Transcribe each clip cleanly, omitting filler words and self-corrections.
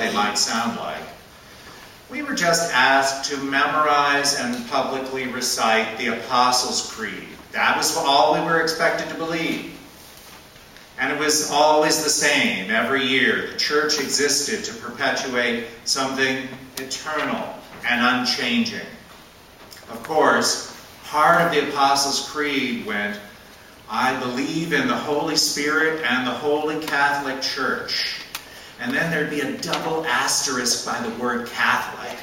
they might sound like. We were just asked to memorize and publicly recite the Apostles' Creed. That was all we were expected to believe. And it was always the same every year. The church existed to perpetuate something eternal and unchanging. Of course, part of the Apostles' Creed went, I believe in the Holy Spirit and the Holy Catholic Church. And then there'd be a double asterisk by the word Catholic.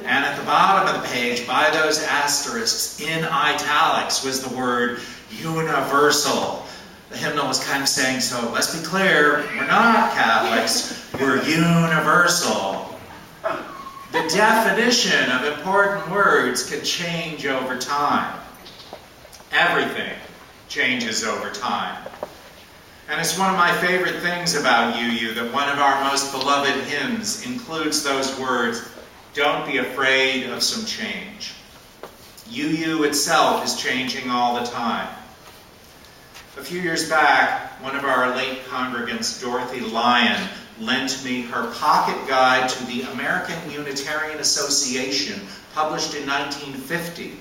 And at the bottom of the page, by those asterisks, in italics, was the word Universal. The hymnal was kind of saying, so let's be clear, we're not Catholics, we're universal. The definition of important words can change over time. Everything changes over time. And it's one of my favorite things about UU that one of our most beloved hymns includes those words, don't be afraid of some change. UU itself is changing all the time. A few years back, one of our late congregants, Dorothy Lyon, lent me her pocket guide to the American Unitarian Association, published in 1950.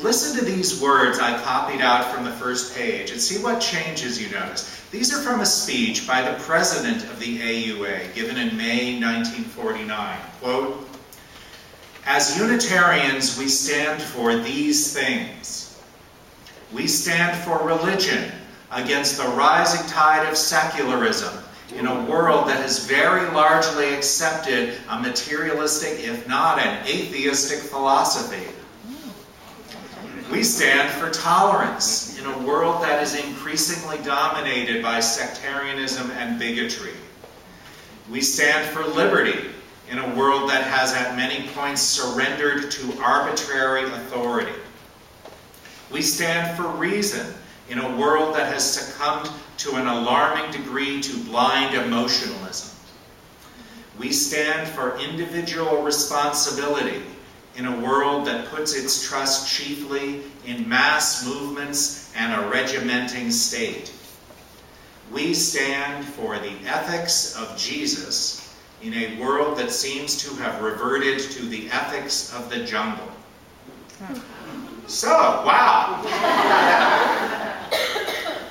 Listen to these words I copied out from the first page and see what changes you notice. These are from a speech by the president of the AUA, given in May 1949. Quote, as Unitarians, we stand for these things. We stand for religion against the rising tide of secularism in a world that has very largely accepted a materialistic, if not an atheistic philosophy. We stand for tolerance in a world that is increasingly dominated by sectarianism and bigotry. We stand for liberty in a world that has at many points surrendered to arbitrary authority. We stand for reason in a world that has succumbed to an alarming degree to blind emotionalism. We stand for individual responsibility in a world that puts its trust chiefly in mass movements and a regimenting state. We stand for the ethics of Jesus in a world that seems to have reverted to the ethics of the jungle. So, wow!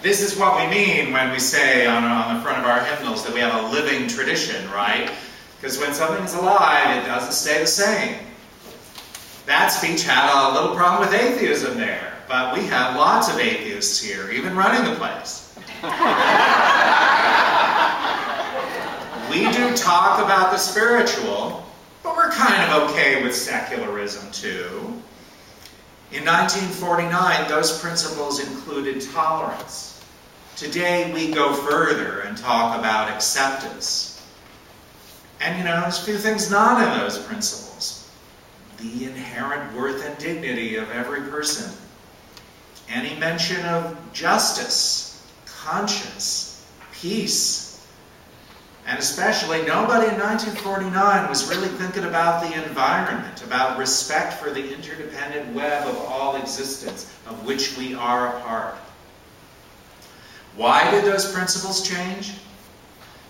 This is what we mean when we say on the front of our hymnals that we have a living tradition, right? Because when something's alive, it doesn't stay the same. That speech had a little problem with atheism there, but we have lots of atheists here, even running the place. We do talk about the spiritual, but we're kind of okay with secularism too. In 1949, those principles included tolerance. Today, we go further and talk about acceptance. And there's a few things not in those principles. The inherent worth and dignity of every person. Any mention of justice, conscience, peace. And especially, nobody in 1949 was really thinking about the environment, about respect for the interdependent web of all existence, of which we are a part. Why did those principles change?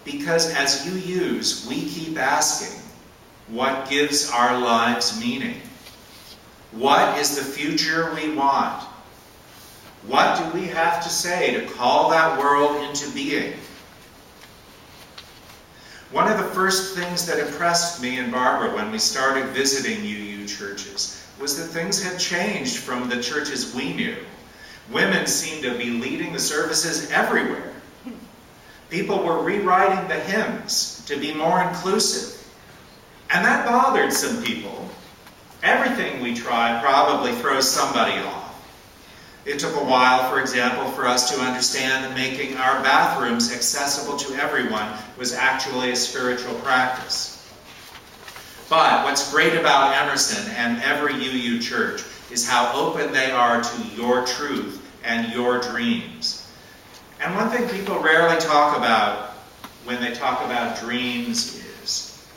Because as UUs, we keep asking, what gives our lives meaning? What is the future we want? What do we have to say to call that world into being? One of the first things that impressed me and Barbara when we started visiting UU churches was that things had changed from the churches we knew. Women seemed to be leading the services everywhere. People were rewriting the hymns to be more inclusive. And that bothered some people. Everything we try probably throws somebody off. It took a while, for example, for us to understand that making our bathrooms accessible to everyone was actually a spiritual practice. But what's great about Emerson and every UU church is how open they are to your truth and your dreams. And one thing people rarely talk about when they talk about dreams is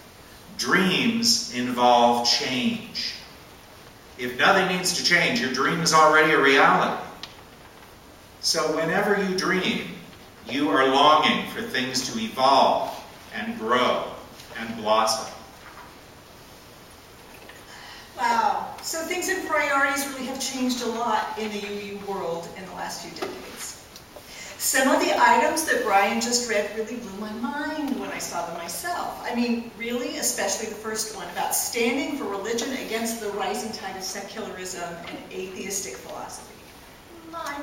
dreams involve change. If nothing needs to change, your dream is already a reality. So whenever you dream, you are longing for things to evolve, and grow and blossom. Wow. So things and priorities really have changed a lot in the UU world in the last few decades. Some of the items that Brian just read really blew my mind when I saw them myself. I mean, really, especially the first one about standing for religion against the rising tide of secularism and atheistic philosophy. My.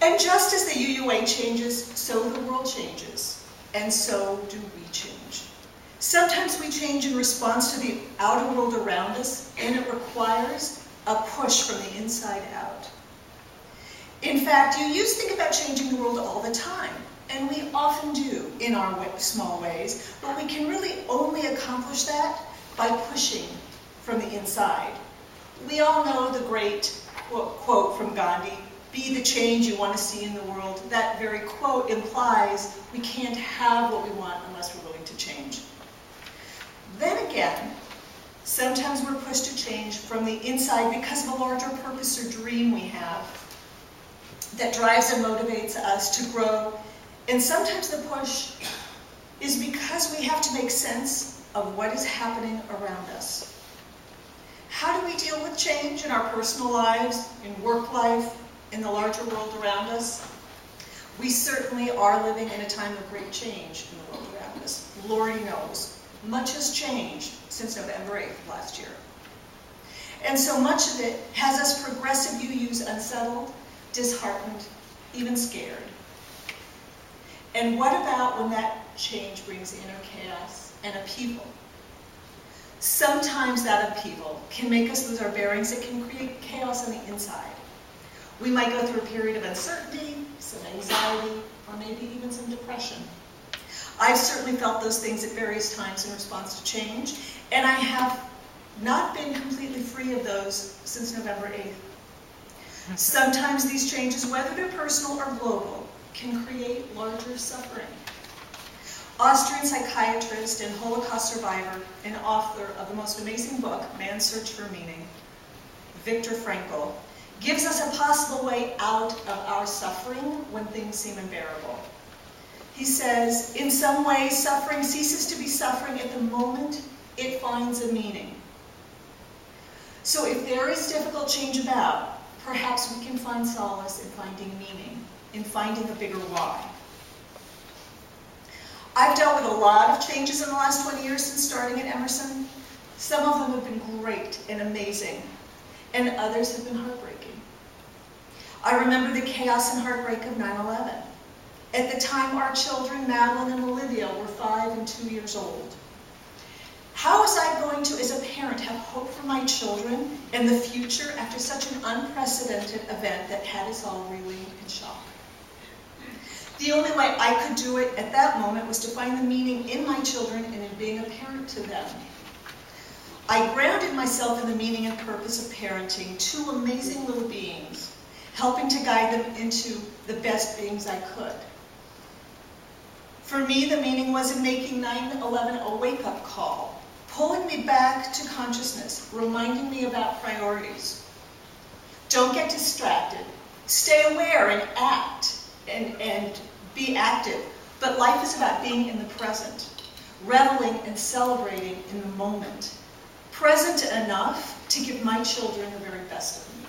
And just as the UUA changes, so the world changes, and so do we change. Sometimes we change in response to the outer world around us, and it requires a push from the inside out. In fact, UUs think about changing the world all the time, and we often do in our small ways, but we can really only accomplish that by pushing from the inside. We all know the great quote from Gandhi, "Be the change you want to see in the world." That very quote implies we can't have what we want unless we're willing to change. Then again, sometimes we're pushed to change from the inside because of a larger purpose or dream we have that drives and motivates us to grow. And sometimes the push is because we have to make sense of what is happening around us. How do we deal with change in our personal lives, in work life, in the larger world around us? We certainly are living in a time of great change in the world around us. Lord knows, much has changed since November 8th last year. And so much of it has us progressive UUs unsettled, disheartened, even scared. And what about when that change brings inner chaos and upheaval? Sometimes that upheaval can make us lose our bearings. It can create chaos on the inside. We might go through a period of uncertainty, some anxiety, or maybe even some depression. I've certainly felt those things at various times in response to change, and I have not been completely free of those since November 8th. Sometimes these changes, whether they're personal or global, can create larger suffering. Austrian psychiatrist and Holocaust survivor and author of the most amazing book, Man's Search for Meaning, Viktor Frankl, gives us a possible way out of our suffering when things seem unbearable. He says, in some ways, suffering ceases to be suffering at the moment it finds a meaning. So if there is difficult change about, perhaps we can find solace in finding meaning, in finding a bigger why. I've dealt with a lot of changes in the last 20 years since starting at Emerson. Some of them have been great and amazing, and others have been heartbreaking. I remember the chaos and heartbreak of 9/11. At the time, our children, Madeline and Olivia, were 5 and 2 years old. How was I going to, as a parent, have hope for my children and the future after such an unprecedented event that had us all reeling in shock? The only way I could do it at that moment was to find the meaning in my children and in being a parent to them. I grounded myself in the meaning and purpose of parenting 2 amazing little beings, helping to guide them into the best beings I could. For me, the meaning was in making 9/11 a wake-up call, pulling me back to consciousness, reminding me about priorities. Don't get distracted. Stay aware and act and be active. But life is about being in the present, reveling and celebrating in the moment, present enough to give my children the very best of me.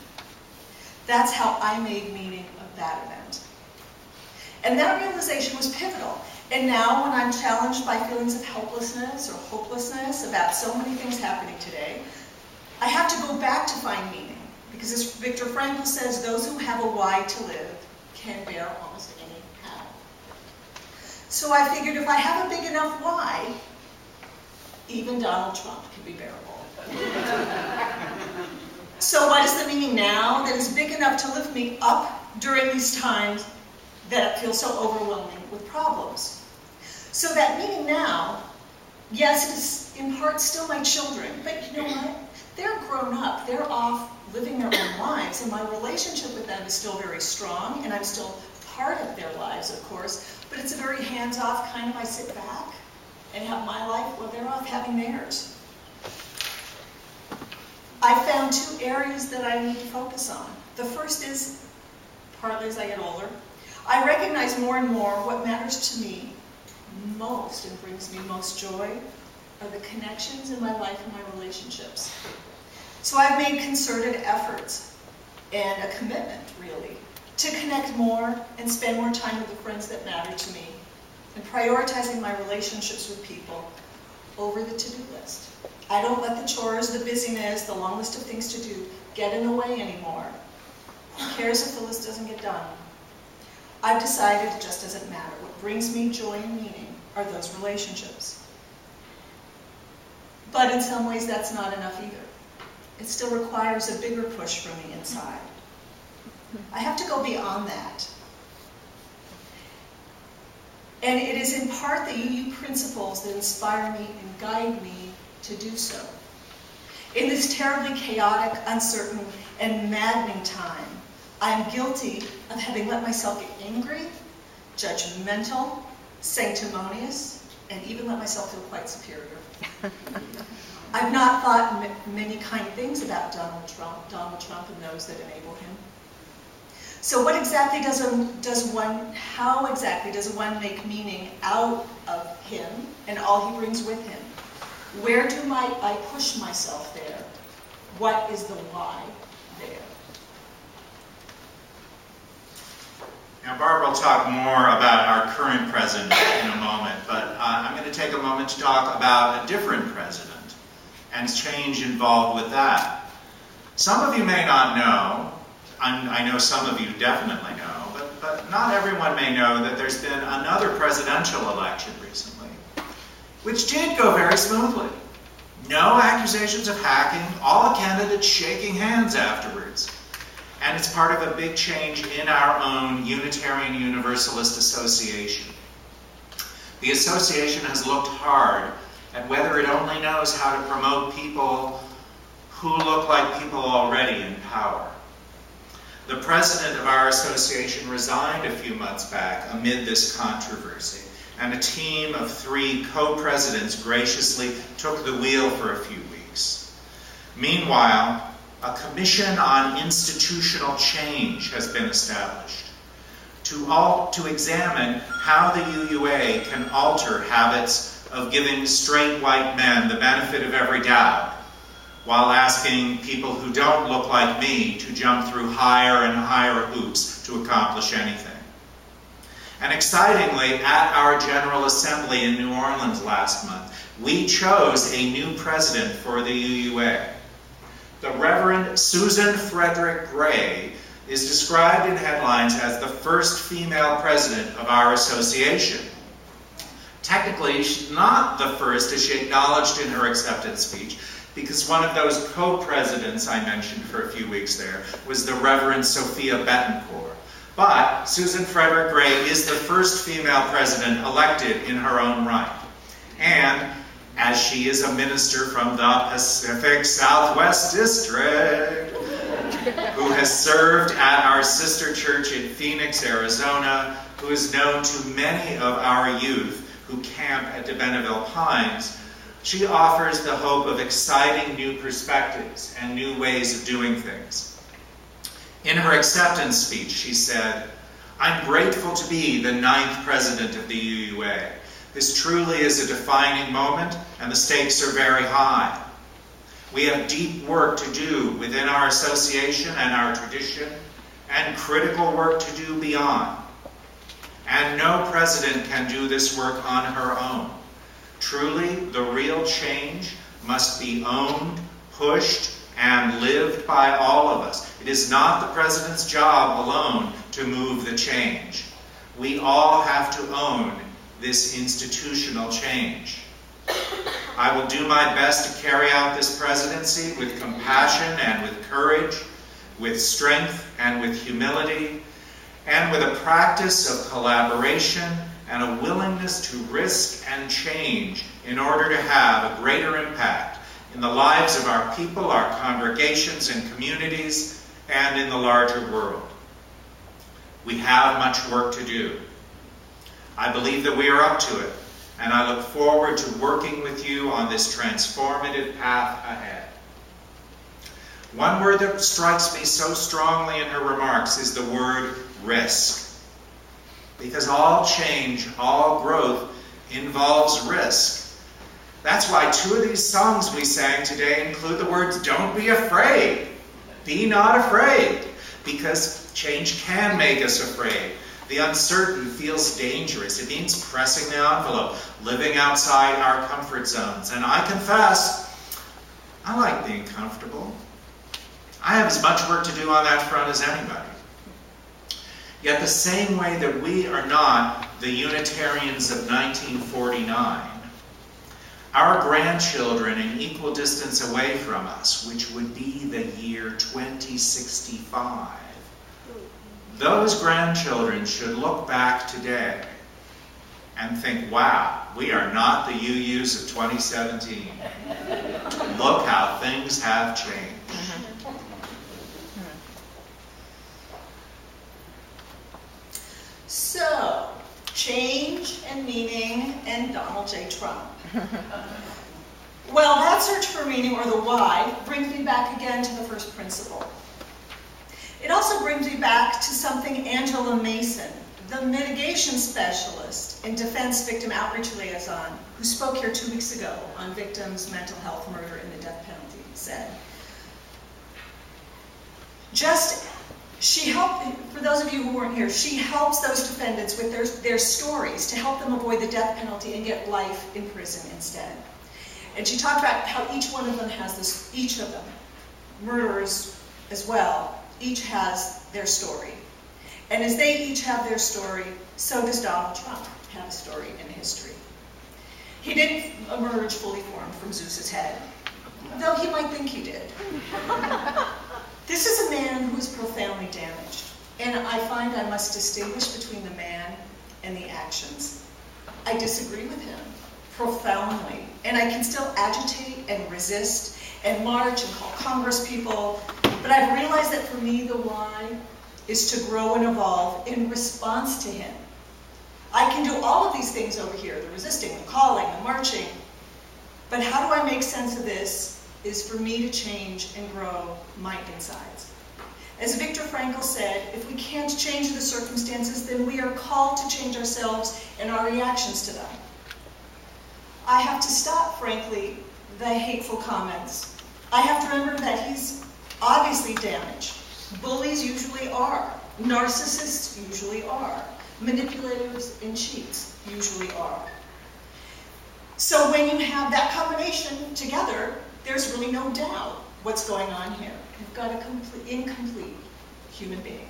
That's how I made meaning of that event. And that realization was pivotal. And now when I'm challenged by feelings of helplessness or hopelessness about so many things happening today, I have to go back to find meaning. Because as Viktor Frankl says, those who have a why to live can bear almost any how. So I figured if I have a big enough why, even Donald Trump can be bearable. So what is the meaning now that is big enough to lift me up during these times that feel so overwhelming with problems? So that meaning now, yes, it is in part still my children, but you know what? They're grown up, they're off living their own lives, and my relationship with them is still very strong, and I'm still part of their lives, of course, but it's a very hands-off kind of, I sit back and have my life while they're off having theirs. I found 2 areas that I need to focus on. The first is, partly as I get older, I recognize more and more what matters to me most and brings me most joy are the connections in my life and my relationships. So I've made concerted efforts and a commitment, really, to connect more and spend more time with the friends that matter to me, and prioritizing my relationships with people over the to-do list. I don't let the chores, the busyness, the long list of things to do get in the way anymore. Who cares if the list doesn't get done? I've decided it just doesn't matter. What brings me joy and meaning are those relationships. But in some ways that's not enough either. It still requires a bigger push from the inside. I have to go beyond that. And it is in part the UU principles that inspire me and guide me to do so. In this terribly chaotic, uncertain, and maddening time, I am guilty of having let myself get angry, judgmental, sanctimonious, and even let myself feel quite superior. I've not thought many kind things about Donald Trump and those that enable him. So how exactly does one make meaning out of him and all he brings with him? Where do I push myself there? What is the why there? Now, Barbara will talk more about our current president in a moment, but I'm going to take a moment to talk about a different president and change involved with that. Some of you may not know, I know some of you definitely know, but not everyone may know that there's been another presidential election recently, which did go very smoothly. No accusations of hacking, all candidates shaking hands afterwards. And it's part of a big change in our own Unitarian Universalist Association. The association has looked hard at whether it only knows how to promote people who look like people already in power. The president of our association resigned a few months back amid this controversy, and a team of 3 co-presidents graciously took the wheel for a few weeks. Meanwhile, a commission on institutional change has been established to examine how the UUA can alter habits of giving straight white men the benefit of every doubt, while asking people who don't look like me to jump through higher and higher hoops to accomplish anything. And excitingly, at our General Assembly in New Orleans last month, we chose a new president for the UUA. The Reverend Susan Frederick Gray is described in headlines as the first female president of our association. Technically, she's not the first, as she acknowledged in her acceptance speech, because one of those co-presidents I mentioned for a few weeks there was the Reverend Sophia Betancourt. But Susan Frederick Gray is the first female president elected in her own right. And as she is a minister from the Pacific Southwest District, who has served at our sister church in Phoenix, Arizona, who is known to many of our youth who camp at De Benneville Pines, she offers the hope of exciting new perspectives and new ways of doing things. In her acceptance speech, she said, "I'm grateful to be the 9th president of the UUA. This truly is a defining moment, and the stakes are very high. We have deep work to do within our association and our tradition, and critical work to do beyond. And no president can do this work on her own. Truly, the real change must be owned, pushed, and lived by all of us. It is not the president's job alone to move the change. We all have to own this institutional change. I will do my best to carry out this presidency with compassion and with courage, with strength and with humility, and with a practice of collaboration and a willingness to risk and change in order to have a greater impact in the lives of our people, our congregations and communities, and in the larger world. We have much work to do. I believe that we are up to it, and I look forward to working with you on this transformative path ahead." One word that strikes me so strongly in her remarks is the word risk. Because all change, all growth involves risk. That's why 2 of these songs we sang today include the words, "Don't be afraid. Be not afraid." Because change can make us afraid. The uncertain feels dangerous. It means pressing the envelope, living outside our comfort zones. And I confess, I like being comfortable. I have as much work to do on that front as anybody. Yet the same way that we are not the Unitarians of 1949, our grandchildren in equal distance away from us, which would be the year 2065, those grandchildren should look back today and think, wow, we are not the UUs of 2017. Look how things have changed. So, change and meaning and Donald J. Trump. Well, that search for meaning, or the why, brings me back again to the first principle. It also brings me back to something Angela Mason, the mitigation specialist and defense victim outreach liaison, who spoke here 2 weeks ago on victims, mental health, murder, and the death penalty, said. She helped, for those of you who weren't here, she helps those defendants with their stories to help them avoid the death penalty and get life in prison instead. And she talked about how each one of them has this, each of them, murderers as well, each has their story. And as they each have their story, so does Donald Trump have a story in history. He didn't emerge fully formed from Zeus's head, though he might think he did. This is a man who is profoundly damaged, and I find I must distinguish between the man and the actions. I disagree with him profoundly, and I can still agitate and resist and march and call Congress people, but I've realized that for me the why is to grow and evolve in response to him. I can do all of these things over here, the resisting, the calling, the marching, but how do I make sense of this is for me to change and grow my insides. As Viktor Frankl said, if we can't change the circumstances, then we are called to change ourselves and our reactions to them. I have to stop, frankly, the hateful comments. I have to remember that he's obviously damaged. Bullies usually are. Narcissists usually are. Manipulators and cheats usually are. So when you have that combination together, there's really no doubt what's going on here. You've got a incomplete human being.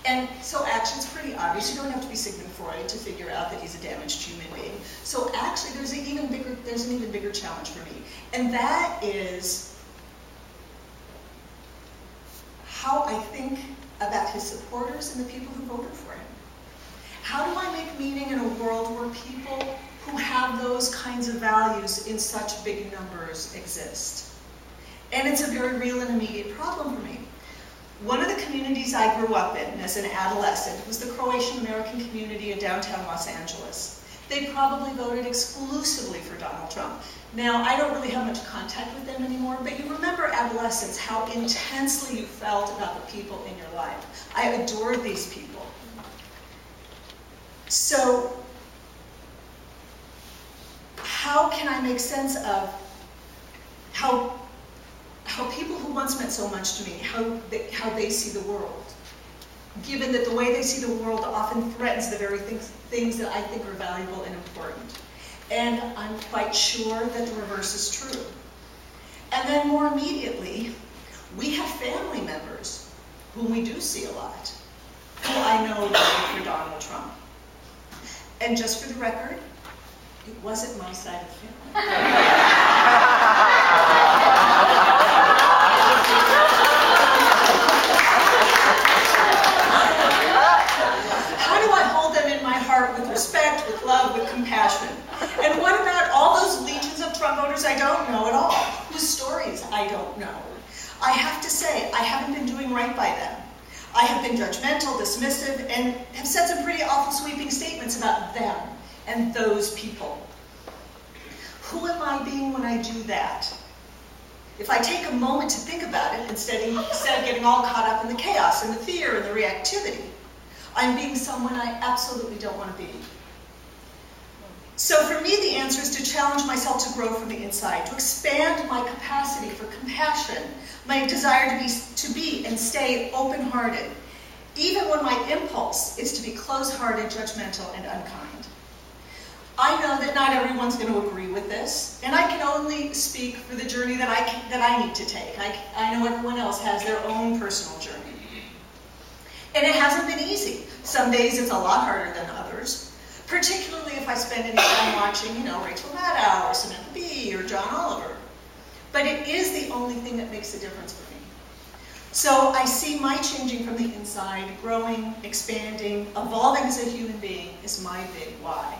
And so action's pretty obvious. You don't have to be Sigmund Freud to figure out that he's a damaged human being. So actually there's an even bigger challenge for me. And that is how I think about his supporters and the people who voted for him. How do I make meaning in a world where people who have those kinds of values in such big numbers exist? And it's a very real and immediate problem for me. One of the communities I grew up in as an adolescent was the Croatian American community in downtown Los Angeles. They probably voted exclusively for Donald Trump. Now, I don't really have much contact with them anymore, but you remember adolescence, how intensely you felt about the people in your life. I adored these people. So, how can I make sense of how people who once meant so much to me, how they see the world, given that the way they see the world often threatens the very things that I think are valuable and important. And I'm quite sure that the reverse is true. And then more immediately, we have family members whom we do see a lot, who I know voted for Donald Trump. And just for the record, it wasn't my side of the family. How do I hold them in my heart with respect, with love, with compassion? And what about all those legions of Trump voters I don't know at all, whose stories I don't know? I have to say, I haven't been doing right by them. I have been judgmental, dismissive, and have said some pretty awful sweeping statements about them and those people. Who am I being when I do that? If I take a moment to think about it, instead of getting all caught up in the chaos and the fear and the reactivity, I'm being someone I absolutely don't want to be. So for me, the answer is to challenge myself to grow from the inside, to expand my capacity for compassion, my desire to be and stay open-hearted, even when my impulse is to be close-hearted, judgmental, and unkind. I know that not everyone's going to agree with this, and I can only speak for the journey that I need to take. I know everyone else has their own personal journey. And it hasn't been easy. Some days it's a lot harder than others, particularly if I spend any time watching, Rachel Maddow or Samantha Bee or John Oliver. But it is the only thing that makes a difference for me. So I see my changing from the inside, growing, expanding, evolving as a human being is my big why.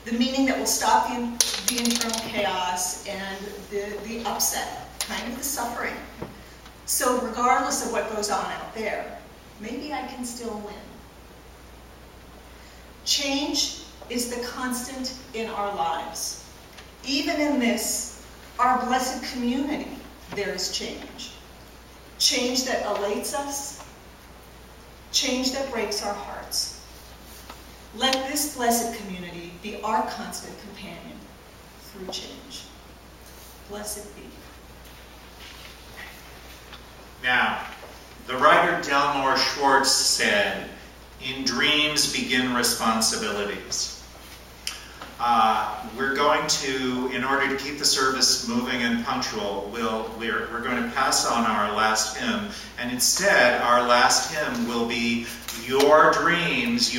The meaning that will stop the internal chaos and the upset, kind of the suffering. So regardless of what goes on out there, maybe I can still win. Change is the constant in our lives. Even in this, our blessed community, there is change. Change that elates us, change that breaks our hearts. Let this blessed community be our constant companion through change. Blessed be. Now, the writer Delmore Schwartz said, "In dreams begin responsibilities." We're going to, in order to keep the service moving and punctual, we're going to pass on our last hymn, and instead our last hymn will be your dreams,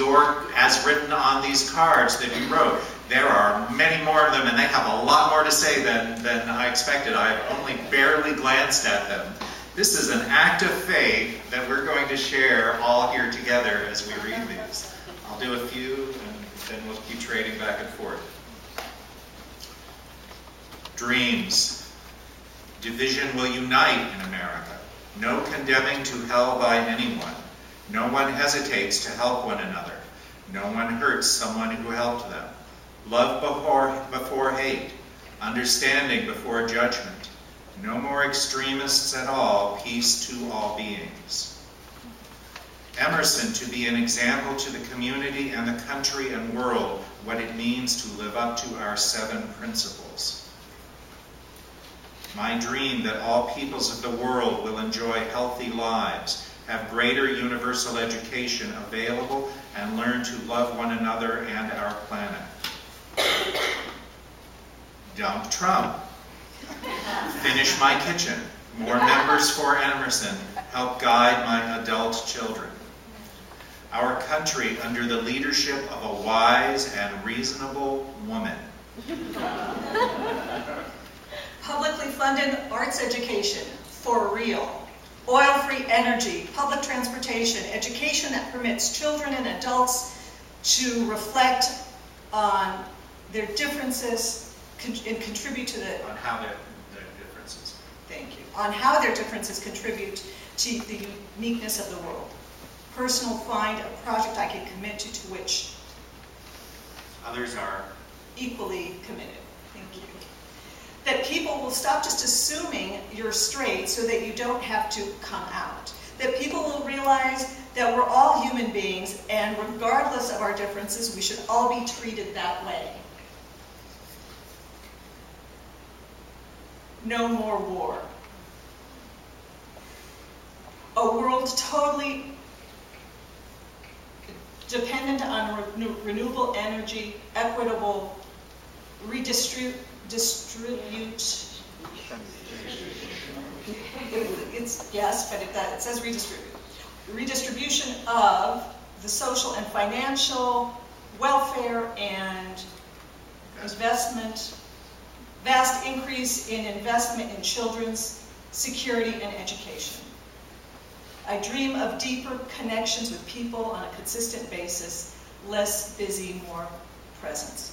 as written on these cards that you wrote. There are many more of them, and they have a lot more to say than I expected. I've only barely glanced at them. This is an act of faith that we're going to share all here together as we read these. I'll do a few, and then we'll keep trading back and forth. Dreams. Division will unite in America. No condemning to hell by anyone. No one hesitates to help one another. No one hurts someone who helped them. Love before hate. Understanding before judgment. No more extremists at all. Peace to all beings. Emerson, to be an example to the community and the country and world what it means to live up to our 7 principles. My dream that all peoples of the world will enjoy healthy lives, have greater universal education available, and learn to love one another and our planet. Dump Trump. Finish my kitchen. More members for Emerson. Help guide my adult children. Our country under the leadership of a wise and reasonable woman. Publicly funded arts education, for real. Oil-free energy, public transportation, education that permits children and adults to reflect on their differences and contribute to the... On how their differences. Thank you. On how their differences contribute to the uniqueness of the world. Personal find, a project I can commit to which others are equally committed. Thank you. That people will stop just assuming you're straight so that you don't have to come out. That people will realize that we're all human beings, and regardless of our differences, we should all be treated that way. No more war. A world totally dependent on renewable energy, equitable, redistribute. It's yes, but it says redistribute. Redistribution of the social and financial welfare and investment. Vast increase in investment in children's security and education. I dream of deeper connections with people on a consistent basis, less busy, more presence.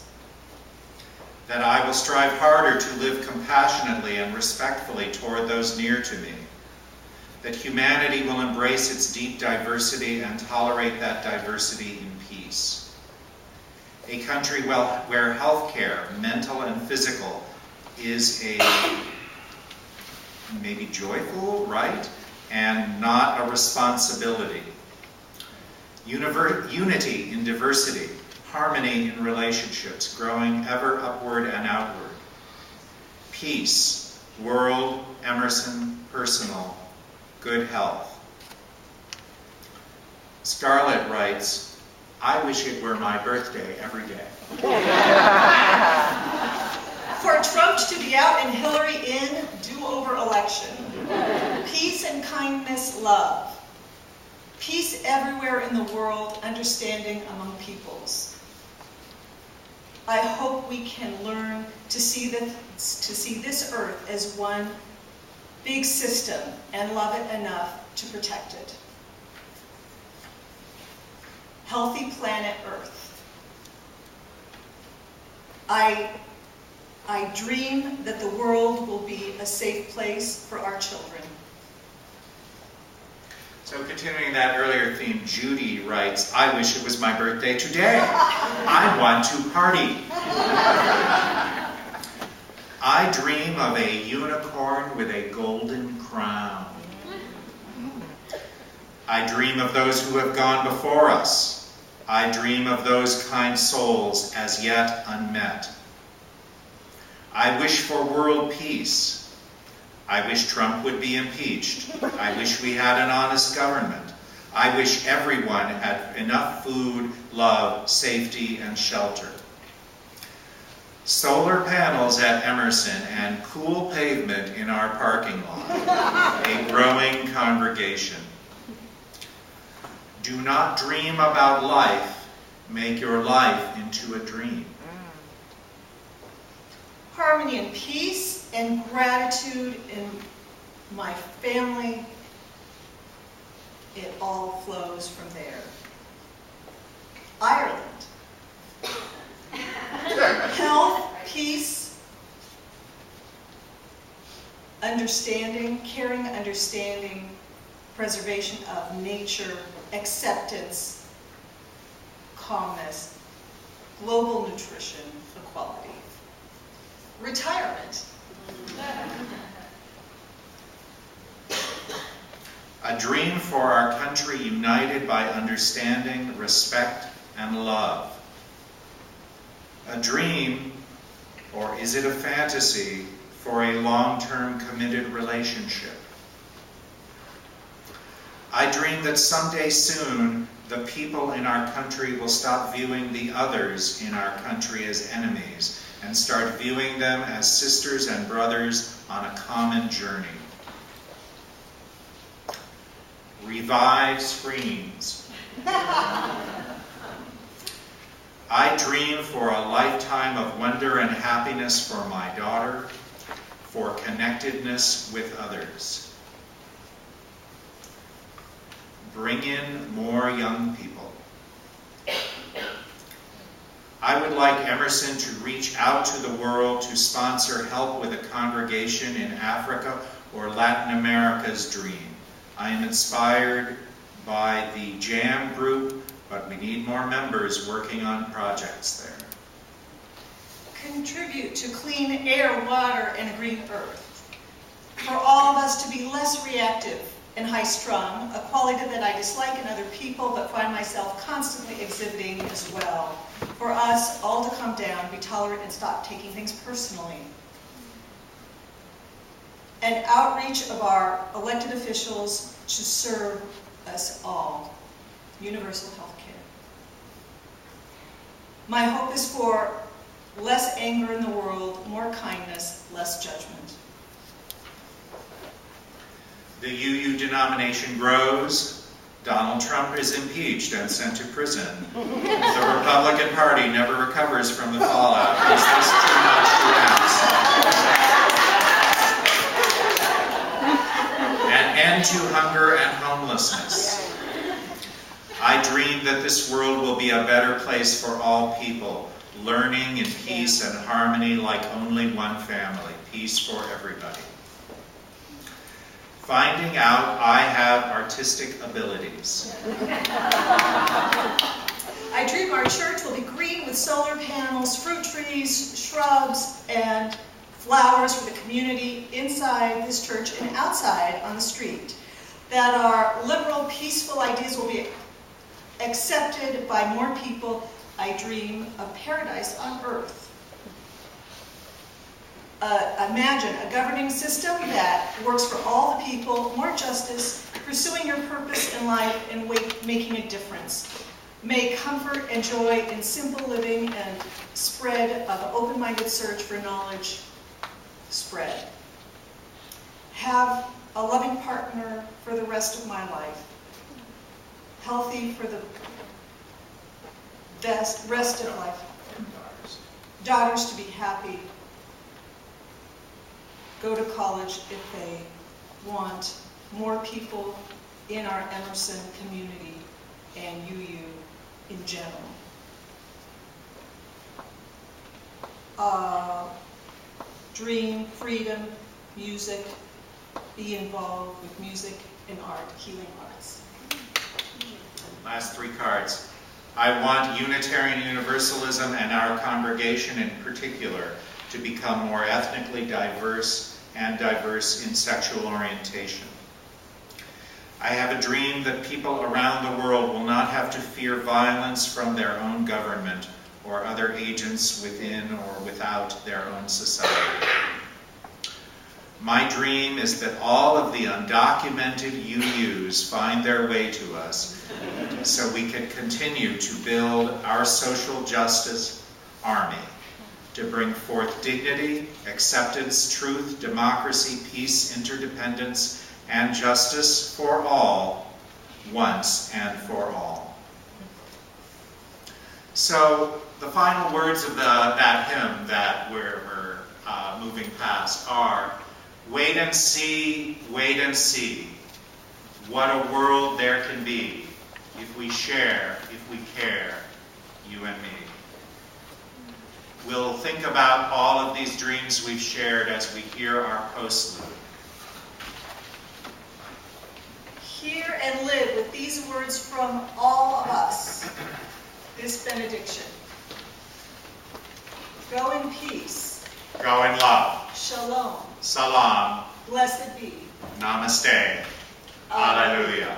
That I will strive harder to live compassionately and respectfully toward those near to me. That humanity will embrace its deep diversity and tolerate that diversity in peace. A country where healthcare, mental and physical, is a maybe joyful right and not a responsibility. Unity in diversity. harmony in relationships, growing ever upward and outward. Peace, world, Emerson, personal, good health. Scarlett writes, I wish it were my birthday every day. For Trump to be out and Hillary in, do-over election. Peace and kindness, love. Peace everywhere in the world, understanding among peoples. I hope we can learn to see this earth as one big system and love it enough to protect it. Healthy planet Earth. I dream that the world will be a safe place for our children. So continuing that earlier theme, Judy writes, I wish it was my birthday today. I want to party. I dream of a unicorn with a golden crown. I dream of those who have gone before us. I dream of those kind souls as yet unmet. I wish for world peace. I wish Trump would be impeached. I wish we had an honest government. I wish everyone had enough food, love, safety, and shelter. Solar panels at Emerson and cool pavement in our parking lot. A growing congregation. Do not dream about life. Make your life into a dream. Harmony and peace and gratitude in my family. It all flows from there. Ireland. Health, peace, understanding, caring, understanding, preservation of nature, acceptance, calmness, global nutrition, equality. Retirement. A dream for our country united by understanding, respect, and love. A dream, or is it a fantasy, for a long-term committed relationship? I dream that someday soon the people in our country will stop viewing the others in our country as enemies and start viewing them as sisters and brothers on a common journey. Revive screens. I dream for a lifetime of wonder and happiness for my daughter, for connectedness with others. Bring in more young people. I would like Emerson to reach out to the world to sponsor help with a congregation in Africa or Latin America's dream. I am inspired by the JAM group, but we need more members working on projects there. Contribute to clean air, water, and a green earth. For all of us to be less reactive and high-strung, a quality that I dislike in other people but find myself constantly exhibiting as well. For us all to come down, be tolerant, and stop taking things personally. And outreach of our elected officials to serve us all. Universal health care. My hope is for less anger in the world, more kindness, less judgment. The UU denomination grows. Donald Trump is impeached and sent to prison. The Republican Party never recovers from the fallout. Is this too much to ask? An end to hunger and homelessness. I dream that this world will be a better place for all people, learning in peace and harmony like only one family, peace for everybody. Finding out I have artistic abilities. I dream our church will be green with solar panels, fruit trees, shrubs, and flowers for the community inside this church and outside on the street. That our liberal, peaceful ideas will be accepted by more people I dream of paradise on earth. Imagine a governing system that works for all the people, more justice, pursuing your purpose in life and making a difference. May comfort and joy in simple living and spread of open-minded search for knowledge spread. Have a loving partner for the rest of my life. Healthy for the rest of life. Daughters to be happy. Go to college if they want. More people in our Emerson community and UU in general. Dream, freedom, music, be involved with music and art, healing arts. Last three cards. I want Unitarian Universalism and our congregation in particular to become more ethnically diverse and diverse in sexual orientation. I have a dream that people around the world will not have to fear violence from their own government or other agents within or without their own society. My dream is that all of the undocumented UUs find their way to us so we can continue to build our social justice army to bring forth dignity, acceptance, truth, democracy, peace, interdependence, and justice for all, once and for all. So the final words of that hymn that we're moving past are, wait and see, what a world there can be if we share, if we care, you and me. We'll think about all of these dreams we've shared as we hear our postlude. Hear and live with these words from all of us, this benediction. Go in peace. Go in love. Shalom. Salam. Blessed be. Namaste. Alleluia.